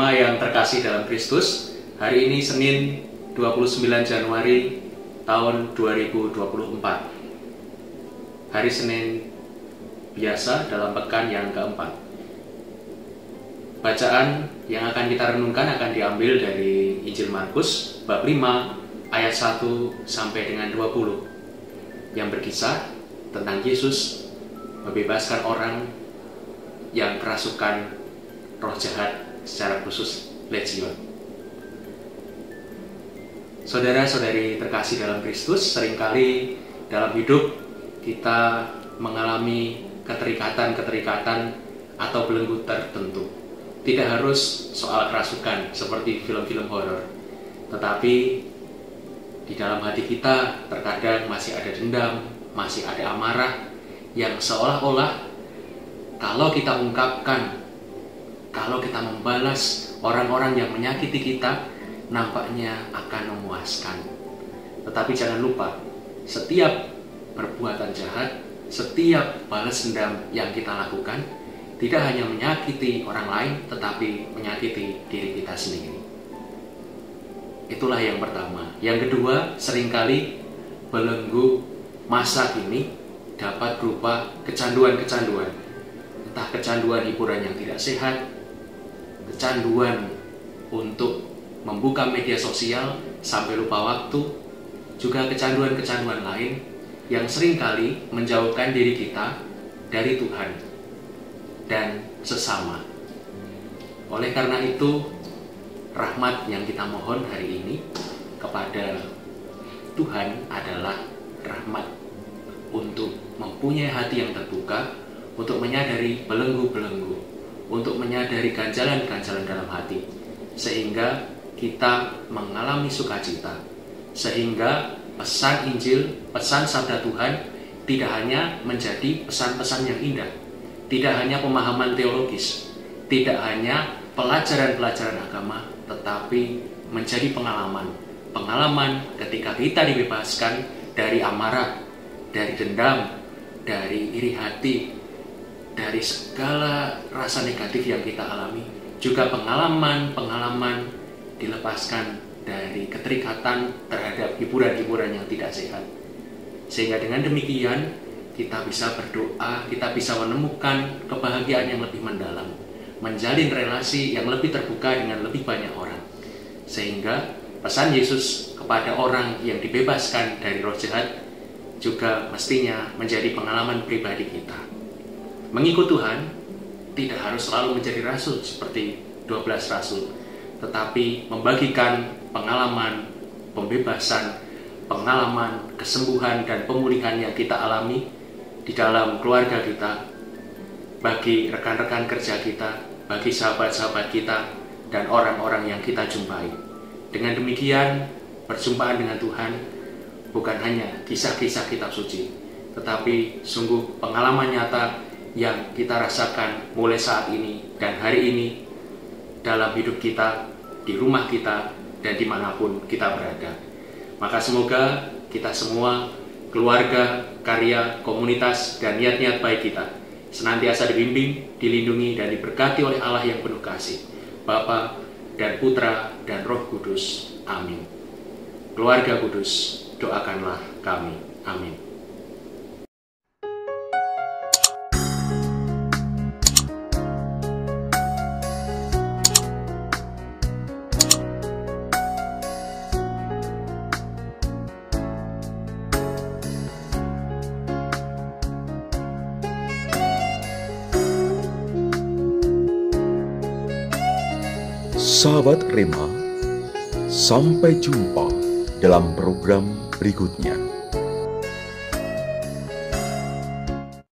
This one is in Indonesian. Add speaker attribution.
Speaker 1: Jemaat yang terkasih dalam Kristus, hari ini Senin 29 Januari tahun 2024. Hari Senin biasa dalam pekan yang keempat. Bacaan yang akan kita renungkan akan diambil dari Injil Markus bab 5 ayat 1 sampai dengan 20 yang berkisah tentang Yesus membebaskan orang yang kerasukan roh jahat, secara khusus legion. Saudara-saudari terkasih dalam Kristus, seringkali dalam hidup kita mengalami keterikatan atau belenggu tertentu. Tidak harus soal kerasukan seperti film-film horor, tetapi di dalam hati kita terkadang masih ada dendam, masih ada amarah yang seolah-olah kalau kita ungkapkan, kalau kita membalas orang-orang yang menyakiti kita, nampaknya akan memuaskan. Tetapi jangan lupa, setiap perbuatan jahat, setiap balas dendam yang kita lakukan, tidak hanya menyakiti orang lain, tetapi menyakiti diri kita sendiri. Itulah yang pertama. Yang kedua, seringkali belenggu masa kini dapat berupa kecanduan-kecanduan. Entah kecanduan hiburan yang tidak sehat, kecanduan untuk membuka media sosial sampai lupa waktu, juga kecanduan-kecanduan lain yang seringkali menjauhkan diri kita dari Tuhan dan sesama. Oleh karena itu, rahmat yang kita mohon hari ini kepada Tuhan adalah rahmat untuk mempunyai hati yang terbuka, untuk menyadari belenggu-belenggu, untuk menyadari ganjalan-ganjalan dalam hati, sehingga kita mengalami sukacita, sehingga pesan Injil, pesan sabda Tuhan tidak hanya menjadi pesan-pesan yang indah, tidak hanya pemahaman teologis, tidak hanya pelajaran-pelajaran agama, tetapi menjadi pengalaman ketika kita dibebaskan dari amarah, dari dendam, dari iri hati, dari segala rasa negatif yang kita alami, juga pengalaman dilepaskan dari keterikatan terhadap hiburan-hiburan yang tidak sehat. Sehingga dengan demikian kita bisa berdoa, kita bisa menemukan kebahagiaan yang lebih mendalam, menjalin relasi yang lebih terbuka dengan lebih banyak orang. Sehingga pesan Yesus kepada orang yang dibebaskan dari roh jahat juga mestinya menjadi pengalaman pribadi kita. Mengikut Tuhan tidak harus selalu menjadi rasul seperti 12 rasul, tetapi membagikan pengalaman pembebasan, pengalaman kesembuhan dan pemulihan yang kita alami di dalam keluarga kita, bagi rekan-rekan kerja kita, bagi sahabat-sahabat kita, dan orang-orang yang kita jumpai. Dengan demikian, perjumpaan dengan Tuhan bukan hanya kisah-kisah kitab suci, tetapi sungguh pengalaman nyata yang kita rasakan mulai saat ini dan hari ini dalam hidup kita, di rumah kita, dan dimanapun kita berada. Maka semoga kita semua, keluarga, karya, komunitas, dan niat-niat baik kita senantiasa dibimbing, dilindungi, dan diberkati oleh Allah yang penuh kasih, Bapa dan Putra dan Roh Kudus. Amin. Keluarga kudus, doakanlah kami. Amin.
Speaker 2: Sahabat Rema, sampai jumpa dalam program berikutnya.